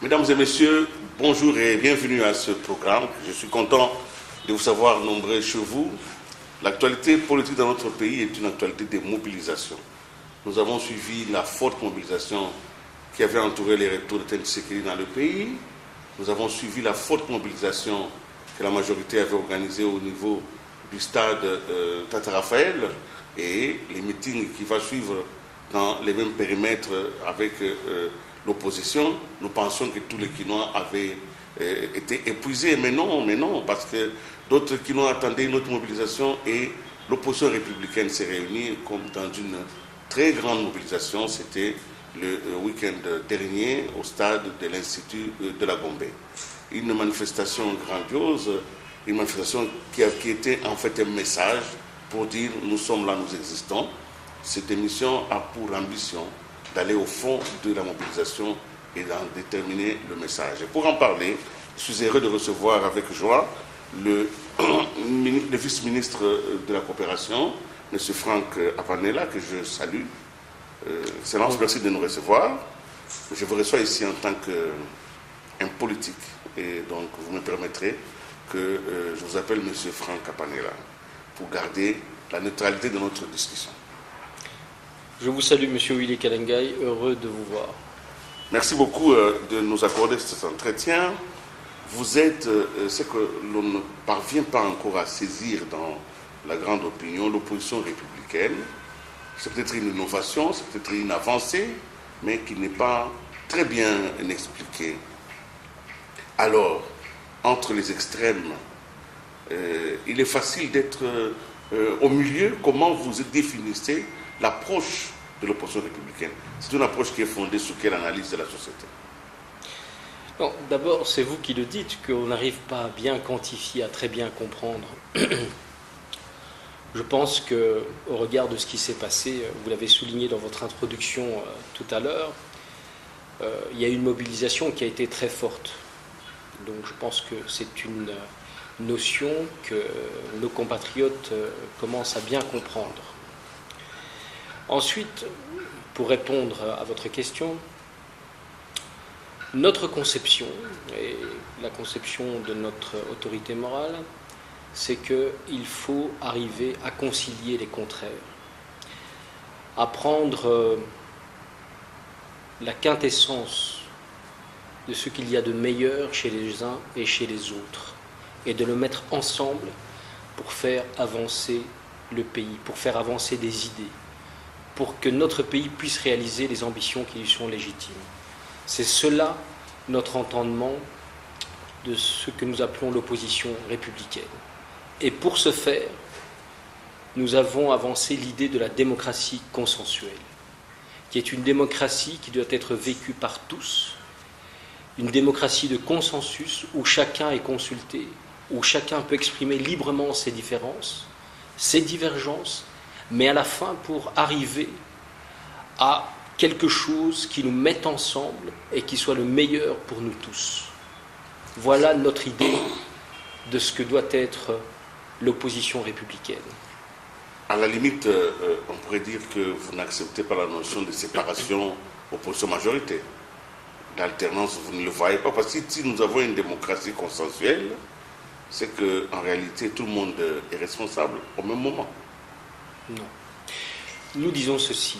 Mesdames et messieurs, bonjour et bienvenue à ce programme. Je suis content de vous savoir nombreux chez vous. L'actualité politique dans notre pays est une actualité de mobilisation. Nous avons suivi la forte mobilisation qui avait entouré les retours de Tshisekedi dans le pays. Nous avons suivi la forte mobilisation que la majorité avait organisée au niveau du stade Tata Raphaël et les meetings qui vont suivre dans les mêmes périmètres avec l'opposition. Nous pensions que tous les Kinois avaient été épuisés, mais non, parce que d'autres Kinois attendaient une autre mobilisation et l'opposition républicaine s'est réunie comme dans une très grande mobilisation. C'était le week-end dernier au stade de l'Institut de la Gombe. Une manifestation grandiose, une manifestation qui était en fait un message pour dire nous sommes là, nous existons. Cette émission a pour ambition d'aller au fond de la mobilisation et d'en déterminer le message. Et pour en parler, je suis heureux de recevoir avec joie le vice-ministre de la coopération, M. Franck Apanela, que je salue. Excellence, merci de nous recevoir. Je vous reçois ici en tant qu'un politique. Et donc, vous me permettrez que je vous appelle M. Franck Apanela pour garder la neutralité de notre discussion. Je vous salue, M. Willy Kalengai, heureux de vous voir. Merci beaucoup de nous accorder cet entretien. Vous êtes ce que l'on ne parvient pas encore à saisir dans la grande opinion, l'opposition républicaine. C'est peut-être une innovation, c'est peut-être une avancée, mais qui n'est pas très bien expliquée. Alors, entre les extrêmes, il est facile d'être au milieu. Comment vous définissez l'approche de l'opposition républicaine? C'est une approche qui est fondée sur quelle analyse de la société? Non, d'abord, c'est vous qui le dites, qu'on n'arrive pas à bien quantifier, à très bien comprendre. Je pense qu'au regard de ce qui s'est passé, vous l'avez souligné dans votre introduction tout à l'heure, il y a une mobilisation qui a été très forte. Donc je pense que c'est une notion que nos compatriotes commencent à bien comprendre. Ensuite, pour répondre à votre question, notre conception, et la conception de notre autorité morale, c'est qu'il faut arriver à concilier les contraires, à prendre la quintessence de ce qu'il y a de meilleur chez les uns et chez les autres, et de le mettre ensemble pour faire avancer le pays, pour faire avancer des idées, pour que notre pays puisse réaliser les ambitions qui lui sont légitimes. C'est cela notre entendement de ce que nous appelons l'opposition républicaine. Et pour ce faire, nous avons avancé l'idée de la démocratie consensuelle, qui est une démocratie qui doit être vécue par tous, une démocratie de consensus où chacun est consulté, où chacun peut exprimer librement ses différences, ses divergences, mais à la fin pour arriver à quelque chose qui nous mette ensemble et qui soit le meilleur pour nous tous. Voilà notre idée de ce que doit être l'opposition républicaine. À la limite, on pourrait dire que vous n'acceptez pas la notion de séparation opposition-majorité. L'alternance, vous ne le voyez pas, parce que si nous avons une démocratie consensuelle, c'est qu'en réalité, tout le monde est responsable au même moment. Non. Nous disons ceci,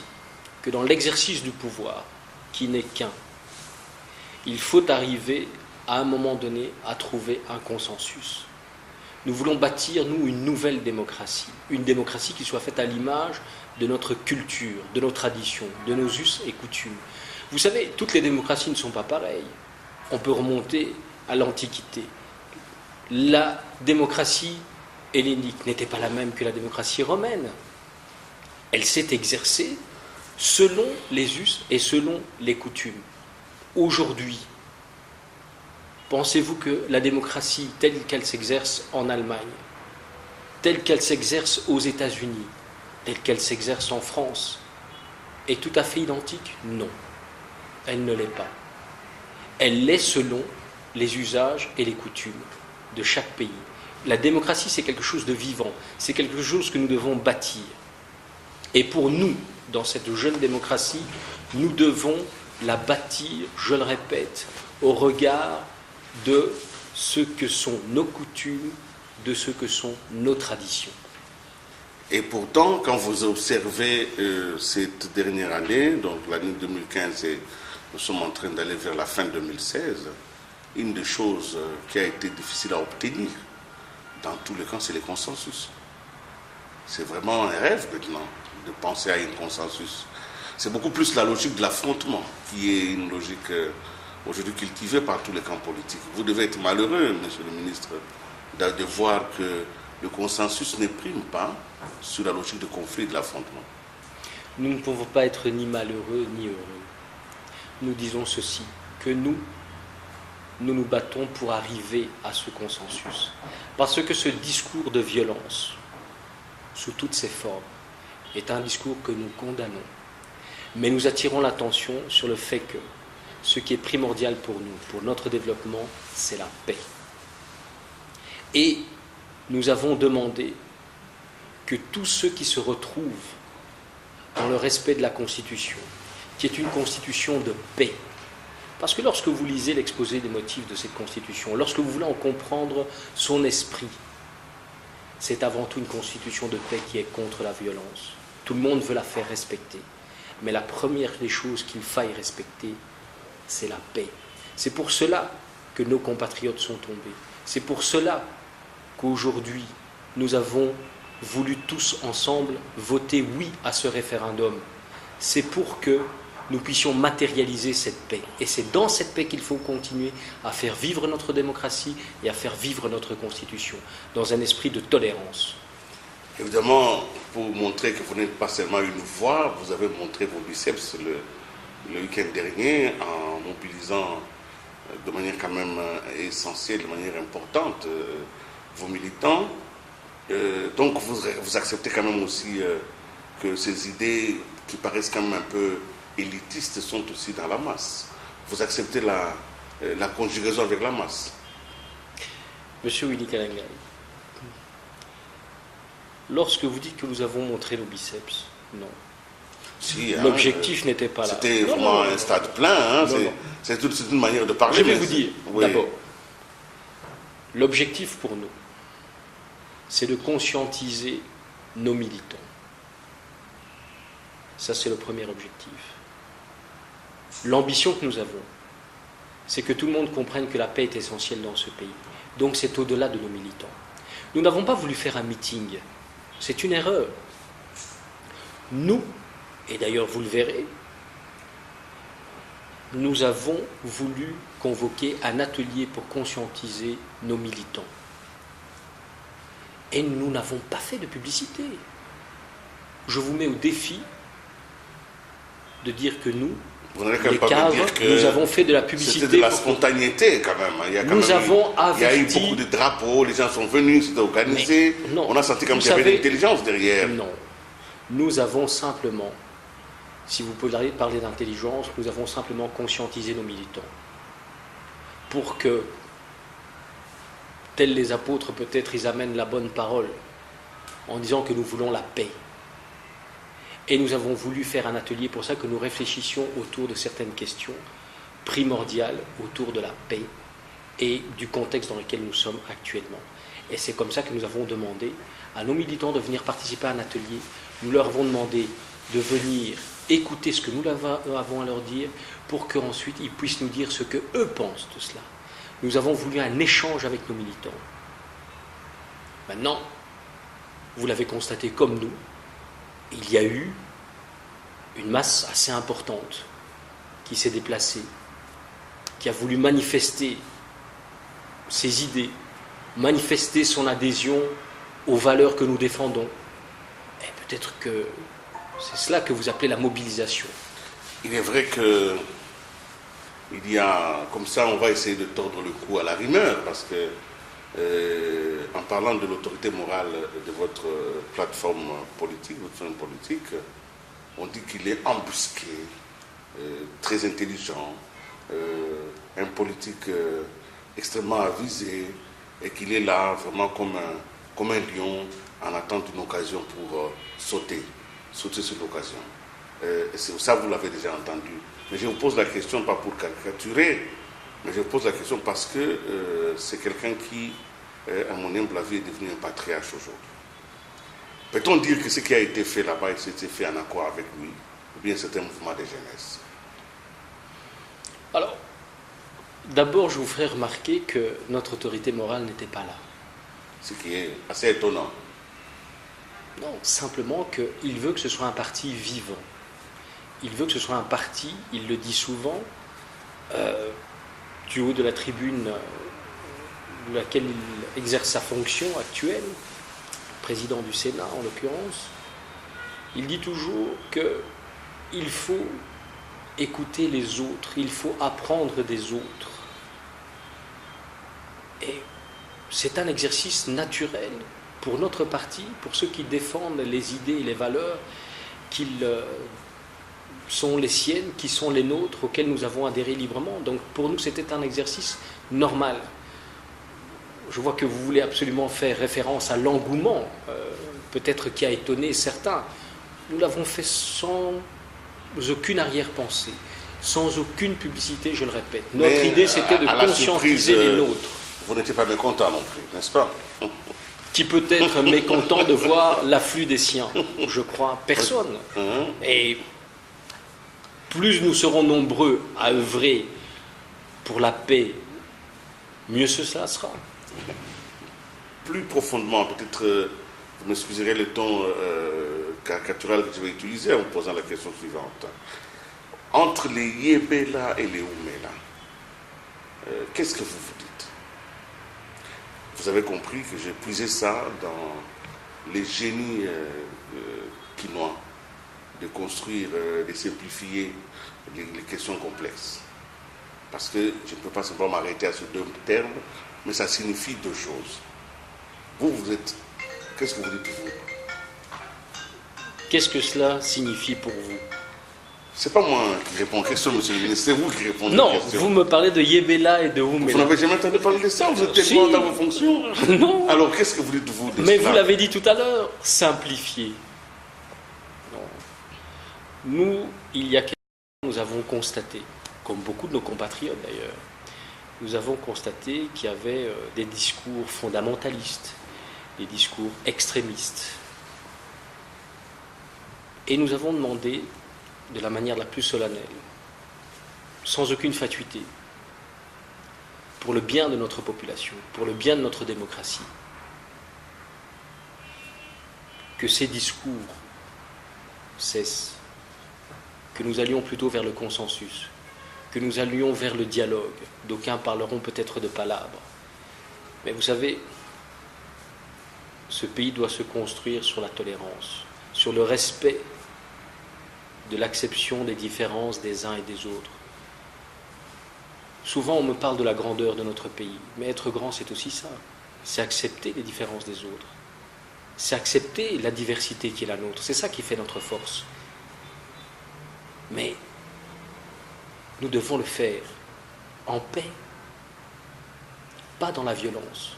que dans l'exercice du pouvoir, qui n'est qu'un, il faut arriver à un moment donné à trouver un consensus. Nous voulons bâtir, nous, une nouvelle démocratie, une démocratie qui soit faite à l'image de notre culture, de nos traditions, de nos us et coutumes. Vous savez, toutes les démocraties ne sont pas pareilles. On peut remonter à l'Antiquité. La démocratie hellénique n'était pas la même que la démocratie romaine. Elle s'est exercée selon les us et selon les coutumes. Aujourd'hui, pensez-vous que la démocratie telle qu'elle s'exerce en Allemagne, telle qu'elle s'exerce aux États-Unis, telle qu'elle s'exerce en France, est tout à fait identique? Non, elle ne l'est pas. Elle l'est selon les usages et les coutumes de chaque pays. La démocratie, c'est quelque chose de vivant, c'est quelque chose que nous devons bâtir. Et pour nous, dans cette jeune démocratie, nous devons la bâtir, je le répète, au regard de ce que sont nos coutumes, de ce que sont nos traditions. Et pourtant, quand vous observez cette dernière année, donc l'année 2015, et nous sommes en train d'aller vers la fin 2016, une des choses qui a été difficile à obtenir, dans tous les cas, c'est le consensus. C'est vraiment un rêve maintenant de penser à un consensus. C'est beaucoup plus la logique de l'affrontement qui est une logique aujourd'hui cultivée par tous les camps politiques. Vous devez être malheureux, monsieur le ministre, de voir que le consensus ne prime pas sur la logique de conflit et de l'affrontement. Nous ne pouvons pas être ni malheureux ni heureux. Nous disons ceci, que nous nous battons pour arriver à ce consensus. Parce que ce discours de violence, sous toutes ses formes, est un discours que nous condamnons. Mais nous attirons l'attention sur le fait que ce qui est primordial pour nous, pour notre développement, c'est la paix. Et nous avons demandé que tous ceux qui se retrouvent dans le respect de la Constitution, qui est une Constitution de paix, parce que lorsque vous lisez l'exposé des motifs de cette Constitution, lorsque vous voulez en comprendre son esprit, c'est avant tout une Constitution de paix qui est contre la violence. Tout le monde veut la faire respecter. Mais la première des choses qu'il faille respecter, c'est la paix. C'est pour cela que nos compatriotes sont tombés. C'est pour cela qu'aujourd'hui, nous avons voulu tous ensemble voter oui à ce référendum. C'est pour que nous puissions matérialiser cette paix. Et c'est dans cette paix qu'il faut continuer à faire vivre notre démocratie et à faire vivre notre Constitution, dans un esprit de tolérance. Évidemment, pour montrer que vous n'êtes pas seulement une voix, vous avez montré vos biceps le week-end dernier en mobilisant de manière quand même essentielle, de manière importante, vos militants. Donc vous acceptez quand même aussi que ces idées qui paraissent quand même un peu élitistes sont aussi dans la masse. Vous acceptez la conjugaison avec la masse. Monsieur Willy Kalangai, lorsque vous dites que nous avons montré nos biceps, non. Si, l'objectif n'était pas là. C'était vraiment un stade plein. Hein, c'est une manière de parler. Je vais vous dire, oui. D'abord, l'objectif pour nous, c'est de conscientiser nos militants. Ça, c'est le premier objectif. L'ambition que nous avons, c'est que tout le monde comprenne que la paix est essentielle dans ce pays. Donc, c'est au-delà de nos militants. Nous n'avons pas voulu faire un meeting. C'est une erreur. Nous, et d'ailleurs vous le verrez, nous avons voulu convoquer un atelier pour conscientiser nos militants. Et nous n'avons pas fait de publicité. Je vous mets au défi de dire que nous, les cadres, nous avons fait de la publicité. C'était de la spontanéité quand même. Il y a eu beaucoup de drapeaux, les gens sont venus, c'était organisé. Non, on a senti comme s'il y avait de l'intelligence derrière. Non. Nous avons simplement, si vous pouvez parler d'intelligence, nous avons simplement conscientisé nos militants. Pour que, tels les apôtres, peut-être ils amènent la bonne parole en disant que nous voulons la paix. Et nous avons voulu faire un atelier pour ça, que nous réfléchissions autour de certaines questions primordiales autour de la paix et du contexte dans lequel nous sommes actuellement. Et c'est comme ça que nous avons demandé à nos militants de venir participer à un atelier. Nous leur avons demandé de venir écouter ce que nous avons à leur dire pour qu'ensuite ils puissent nous dire ce qu'eux pensent de cela. Nous avons voulu un échange avec nos militants. Maintenant, vous l'avez constaté comme nous, il y a eu une masse assez importante qui s'est déplacée, qui a voulu manifester ses idées, manifester son adhésion aux valeurs que nous défendons. Et peut-être que c'est cela que vous appelez la mobilisation. Il est vrai que il y a, comme ça on va essayer de tordre le cou à la rumeur, parce que en parlant de l'autorité morale de votre plateforme politique, votre firme politique, on dit qu'il est embusqué, très intelligent, un politique extrêmement avisé, et qu'il est là vraiment comme un lion en attente d'une occasion pour sauter sur l'occasion. Ça, vous l'avez déjà entendu. Mais je vous pose la question, pas pour caricaturer, mais je vous pose la question parce que c'est quelqu'un qui, à mon humble avis, est devenu un patriarche aujourd'hui. Peut-on dire que ce qui a été fait là-bas, c'était fait en accord avec lui, ou bien c'est un mouvement de jeunesse? Alors, d'abord, je vous ferai remarquer que notre autorité morale n'était pas là. Ce qui est assez étonnant. Non, simplement qu'il veut que ce soit un parti vivant. Il veut que ce soit un parti, il le dit souvent, du haut de la tribune de laquelle il exerce sa fonction actuelle, président du Sénat en l'occurrence, il dit toujours qu'il faut écouter les autres, il faut apprendre des autres. Et c'est un exercice naturel pour notre parti, pour ceux qui défendent les idées et les valeurs qui sont les siennes, qui sont les nôtres, auxquelles nous avons adhéré librement. Donc pour nous, c'était un exercice normal. Je vois que vous voulez absolument faire référence à l'engouement, peut-être qui a étonné certains. Nous l'avons fait sans aucune arrière-pensée, sans aucune publicité, je le répète. Notre idée, c'était de conscientiser les nôtres. Vous n'étiez pas mécontent non plus, n'est-ce pas? Qui peut être mécontent de voir l'afflux des siens? Je crois personne. Et plus nous serons nombreux à œuvrer pour la paix, mieux cela sera. Plus profondément, peut-être, vous m'excuserez le ton caricatural que je vais utiliser en vous posant la question suivante. Entre les Yébéla et les Oumela, qu'est-ce que vous vous dites? Vous avez compris que j'ai puisé ça dans les génies quinois, de construire, de simplifier les questions complexes. Parce que je ne peux pas simplement m'arrêter à ce deux termes, mais ça signifie deux choses. Vous êtes... Qu'est-ce que vous dites vous? Qu'est-ce que cela signifie pour vous? C'est pas moi qui réponds aux questions, monsieur le ministre, c'est vous qui répondez aux questions. Non, vous me parlez de Yébéla et de Oumela. Vous n'avez jamais entendu parler de ça, vous êtes tellement dans vos fonctions. Non. Alors qu'est-ce que vous dites vous? Mais vous l'avez dit tout à l'heure, simplifier. Non. Nous, il y a quelques temps, nous avons constaté, comme beaucoup de nos compatriotes d'ailleurs, nous avons constaté qu'il y avait des discours fondamentalistes, des discours extrémistes. Et nous avons demandé, de la manière la plus solennelle, sans aucune fatuité, pour le bien de notre population, pour le bien de notre démocratie, que ces discours cessent, que nous allions plutôt vers le consensus, que nous allions vers le dialogue. D'aucuns parleront peut-être de palabres. Mais vous savez, ce pays doit se construire sur la tolérance, sur le respect de l'acception des différences des uns et des autres. Souvent, on me parle de la grandeur de notre pays, mais être grand, c'est aussi ça. C'est accepter les différences des autres. C'est accepter la diversité qui est la nôtre. C'est ça qui fait notre force. Mais nous devons le faire en paix, pas dans la violence.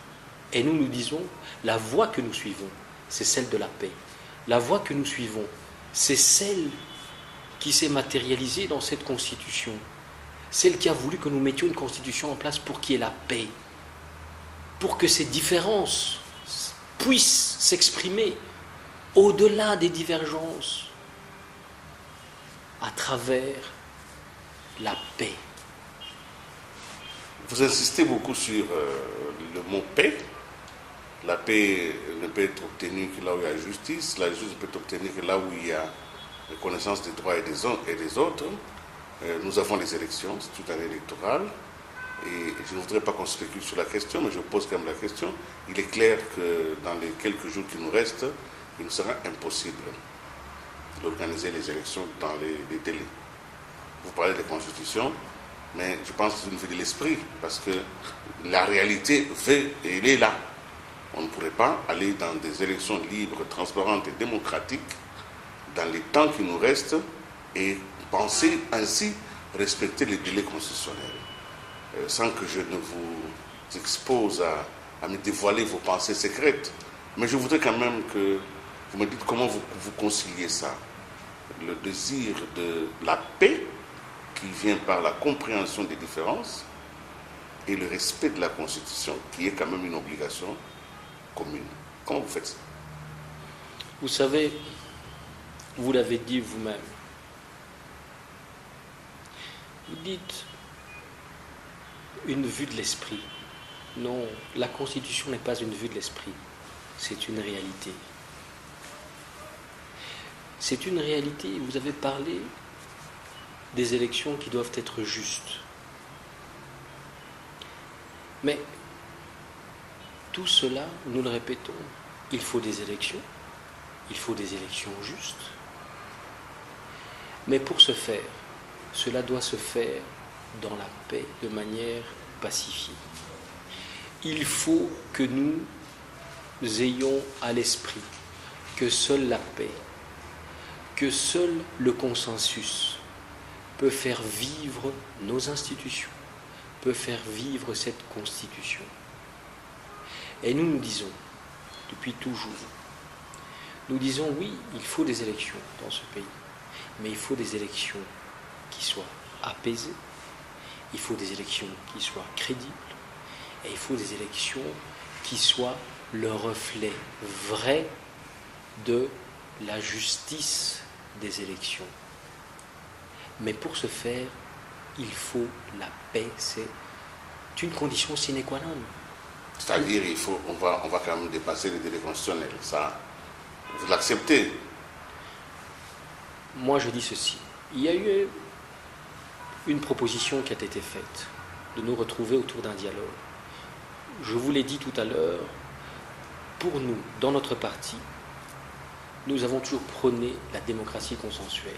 Et nous nous disons, la voie que nous suivons, c'est celle de la paix. La voie que nous suivons, c'est celle qui s'est matérialisée dans cette constitution. Celle qui a voulu que nous mettions une constitution en place pour qu'il y ait la paix. Pour que ces différences puissent s'exprimer au-delà des divergences, à travers la paix. Vous insistez beaucoup sur le mot paix. La paix ne peut être obtenue que là où il y a justice. La justice ne peut être obtenue que là où il y a reconnaissance des droits et des autres. Nous avons les élections, c'est toute année électorale. Et je ne voudrais pas qu'on se spécule sur la question, mais je pose quand même la question. Il est clair que dans les quelques jours qui nous restent, il nous sera impossible d'organiser les élections dans les délais. Vous parlez de constitution, mais je pense que c'est une vue de l'esprit, parce que la réalité fait, et elle est là. On ne pourrait pas aller dans des élections libres, transparentes et démocratiques dans les temps qui nous restent et penser ainsi respecter les délais constitutionnels. Sans que je ne vous expose à me dévoiler vos pensées secrètes. Mais je voudrais quand même que vous me dites comment vous conciliez ça. le désir de la paix qui vient par la compréhension des différences et le respect de la Constitution, qui est quand même une obligation commune. Comment vous faites ça? Vous savez, vous l'avez dit vous-même. Vous dites une vue de l'esprit. Non, la Constitution n'est pas une vue de l'esprit, c'est une réalité. C'est une réalité. Vous avez parlé des élections qui doivent être justes. Mais tout cela, nous le répétons, il faut des élections justes. Mais pour ce faire, cela doit se faire dans la paix, de manière pacifiée. Il faut que nous ayons à l'esprit que seule la paix, que seul le consensus peut faire vivre nos institutions, peut faire vivre cette Constitution. Et nous disons, depuis toujours, nous disons oui, il faut des élections dans ce pays, mais il faut des élections qui soient apaisées, il faut des élections qui soient crédibles, et il faut des élections qui soient le reflet vrai de la justice des élections. Mais pour ce faire, il faut la paix, c'est une condition sine qua non. C'est-à-dire, on va quand même dépasser les délais constitutionnels. Ça, vous l'acceptez? Moi, je dis ceci. Il y a eu une proposition qui a été faite, de nous retrouver autour d'un dialogue. Je vous l'ai dit tout à l'heure, pour nous, dans notre parti, nous avons toujours prôné la démocratie consensuelle,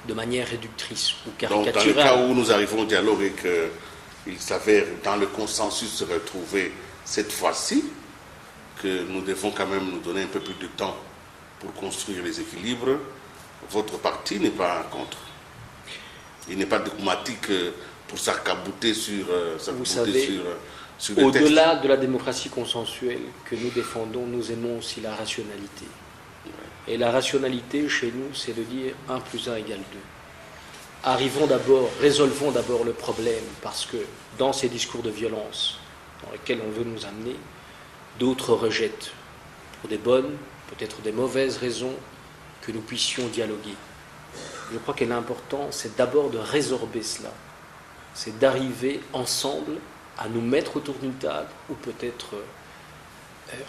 de manière réductrice ou caricaturale. Donc, dans le cas où nous arrivons au dialogue et qu'il s'avère dans le consensus se retrouver cette fois-ci, que nous devons quand même nous donner un peu plus de temps pour construire les équilibres, votre parti n'est pas contre. Il n'est pas dogmatique pour s'arc-bouter sur Vous savez, sur les au-delà de la démocratie consensuelle que nous défendons, nous aimons aussi la rationalité. Et la rationalité, chez nous, c'est de dire 1 + 1 = 2. Résolvons d'abord le problème, parce que dans ces discours de violence dans lesquels on veut nous amener, d'autres rejettent, pour des bonnes, peut-être des mauvaises raisons, que nous puissions dialoguer. Je crois que l'important, c'est d'abord de résorber cela. C'est d'arriver ensemble à nous mettre autour d'une table, ou peut-être,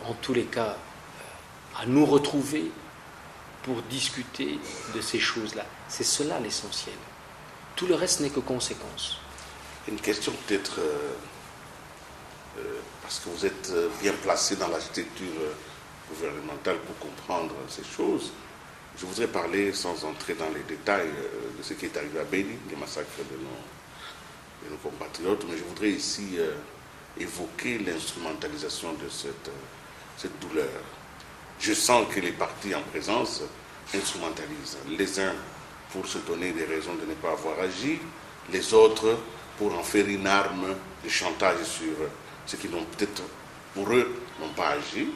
en tous les cas, à nous retrouver pour discuter de ces choses-là. C'est cela l'essentiel. Tout le reste n'est que conséquence. Une question peut-être, parce que vous êtes bien placé dans l'architecture gouvernementale pour comprendre ces choses. Je voudrais parler, sans entrer dans les détails, de ce qui est arrivé à Beni, des massacres de nos compatriotes, mais je voudrais ici évoquer l'instrumentalisation de cette douleur. Je sens que les partis en présence instrumentalisent. Les uns pour se donner des raisons de ne pas avoir agi, les autres pour en faire une arme de chantage sur ceux qui n'ont peut-être, pour eux, n'ont pas agi.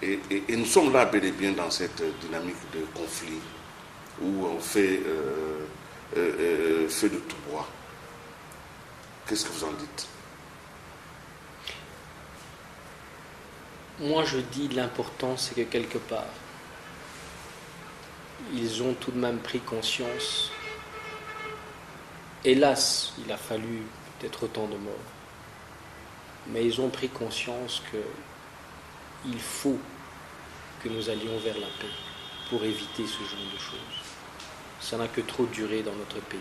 Et nous sommes là bel et bien dans cette dynamique de conflit où on fait feu de tout bois. Qu'est-ce que vous en dites? Moi, je dis l'important, c'est que quelque part, ils ont tout de même pris conscience. Hélas, il a fallu peut-être autant de morts. Mais ils ont pris conscience qu'il faut que nous allions vers la paix pour éviter ce genre de choses. Ça n'a que trop duré dans notre pays.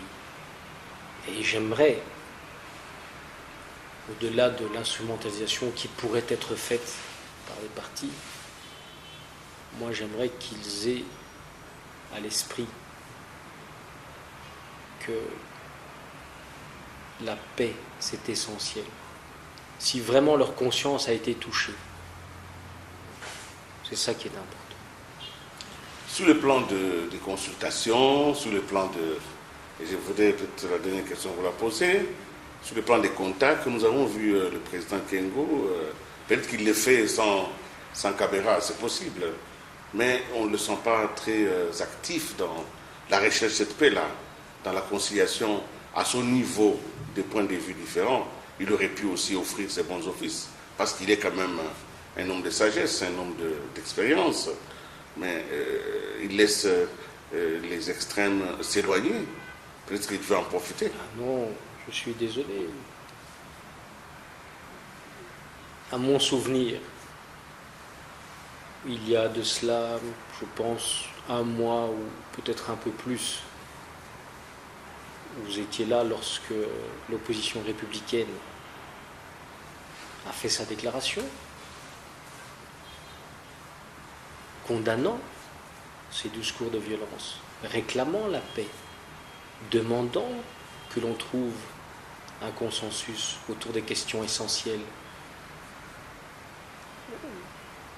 Et j'aimerais, au-delà de l'instrumentalisation qui pourrait être faite par les partis, moi j'aimerais qu'ils aient à l'esprit que la paix, c'est essentiel. Si vraiment leur conscience a été touchée, c'est ça qui est important. Sur le plan des consultations, sur le plan et je voudrais peut-être la dernière question vous la poser, sur le plan des contacts, nous avons vu le président Kengo, peut-être qu'il le fait sans caméra, c'est possible, mais on ne le sent pas très actif dans la recherche de cette paix-là, dans la conciliation à son niveau des points de vue différents. Il aurait pu aussi offrir ses bons offices, parce qu'il est quand même un homme de sagesse, un homme d'expérience, mais il laisse les extrêmes s'éloigner. Peut-être qu'il veut en profiter. Ah non, je suis désolé. À mon souvenir, il y a de cela, je pense, un mois ou peut-être un peu plus, vous étiez là lorsque l'opposition républicaine a fait sa déclaration condamnant ces discours de violence, réclamant la paix, demandant que l'on trouve un consensus autour des questions essentielles.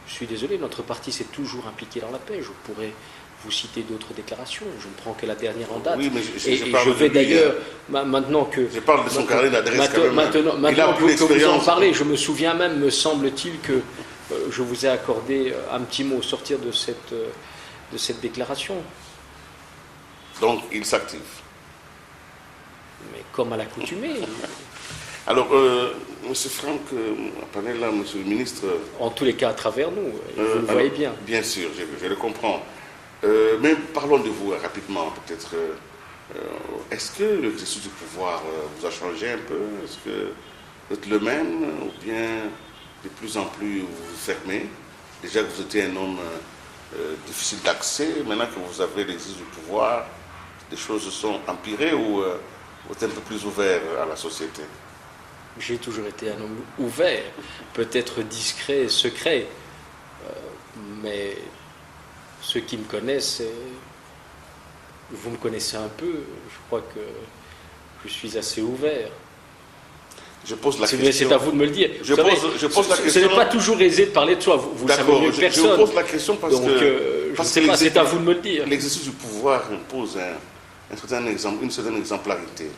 Je suis désolé, notre parti s'est toujours impliqué dans la paix. Je pourrais vous citer d'autres déclarations. Je ne prends que la dernière en date. Oui, mais je vais d'ailleurs, maintenant que... Je parle de son carnet d'adresse quand même. Maintenant que vous en parlez, je me souviens même, me semble-t-il, que je vous ai accordé un petit mot au sortir de cette déclaration. Donc, il s'active. Mais comme à l'accoutumée. Alors, M. Franck Panella, M. le ministre... En tous les cas, à travers nous, vous le voyez bien. Bien sûr, je le comprends. Mais parlons de vous rapidement, peut-être. Est-ce que l'exercice du pouvoir vous a changé un peu? Est-ce que vous êtes le même ou bien de plus en plus vous vous fermez? Déjà que vous étiez un homme difficile d'accès, maintenant que vous avez l'exercice du pouvoir, des choses se sont empirées ou vous êtes un peu plus ouvert à la société? J'ai toujours été un homme ouvert, peut-être discret, secret, mais ceux qui me connaissent, vous me connaissez un peu, je crois que je suis assez ouvert. Je pose la question. C'est à vous de me le dire. Je pose la question. Ce n'est pas toujours aisé de parler de soi, vous le savez mieux que personne. Je vous pose la question parce que c'est à vous de me le dire. L'exercice du pouvoir impose une certaine exemplarité.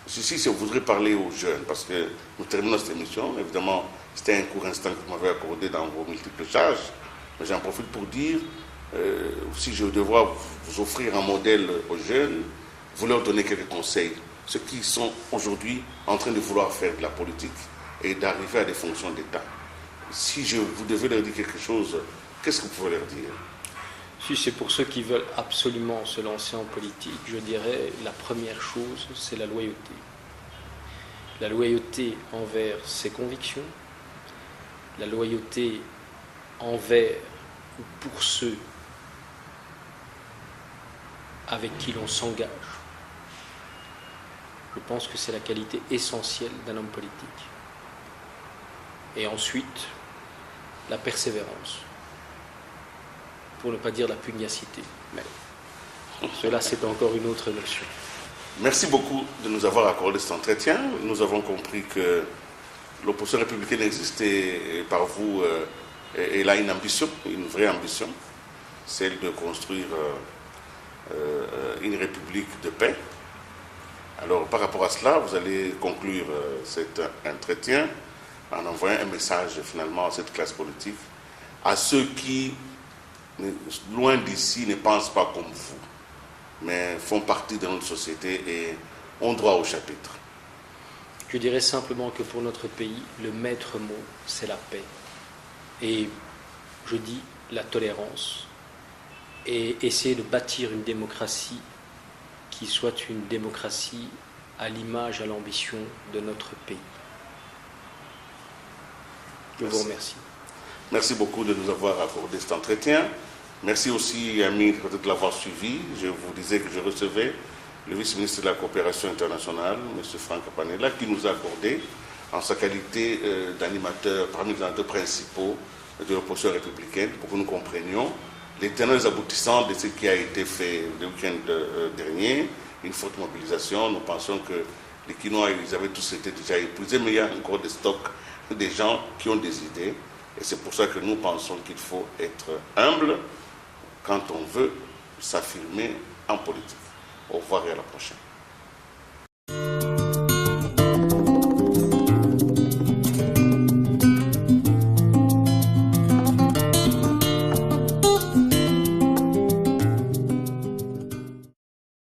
Si je voudrais parler aux jeunes, parce que nous terminons cette émission, évidemment, c'était un court instant que vous m'avez accordé dans vos multiples charges, mais j'en profite pour dire, si je devrais vous offrir un modèle aux jeunes, vous leur donner quelques conseils, ceux qui sont aujourd'hui en train de vouloir faire de la politique et d'arriver à des fonctions d'État. Si vous devez leur dire quelque chose, qu'est-ce que vous pouvez leur dire? Si c'est pour ceux qui veulent absolument se lancer en politique, je dirais la première chose, c'est la loyauté. La loyauté envers ses convictions, la loyauté envers ou pour ceux avec qui l'on s'engage. Je pense que c'est la qualité essentielle d'un homme politique. Et ensuite, la persévérance. Pour ne pas dire la pugnacité. Mais cela, c'est encore une autre notion. Merci beaucoup de nous avoir accordé cet entretien. Nous avons compris que l'opposition républicaine existait par vous. Elle a une ambition, une vraie ambition, celle de construire une république de paix. Alors, par rapport à cela, vous allez conclure cet entretien en envoyant un message finalement à cette classe politique, à ceux qui, loin d'ici, ne pensent pas comme vous, mais font partie de notre société et ont droit au chapitre. Je dirais simplement que pour notre pays, le maître mot, c'est la paix. Et je dis la tolérance. Et essayer de bâtir une démocratie qui soit une démocratie à l'image, à l'ambition de notre pays. Je vous remercie. Merci beaucoup de nous avoir accordé cet entretien. Merci aussi, amis, de l'avoir suivi. Je vous disais que je recevais le vice-ministre de la coopération internationale, M. Franck Panella, qui nous a accordé, en sa qualité d'animateur, parmi les animateurs principaux de l'opposition républicaine, pour que nous comprenions les tenants et les aboutissants de ce qui a été fait le week-end dernier, une forte mobilisation. Nous pensons que les Quinois, ils avaient tous été déjà épuisés, mais il y a encore des stocks, des gens qui ont des idées. Et c'est pour ça que nous pensons qu'il faut être humble quand on veut s'affirmer en politique. Au revoir et à la prochaine.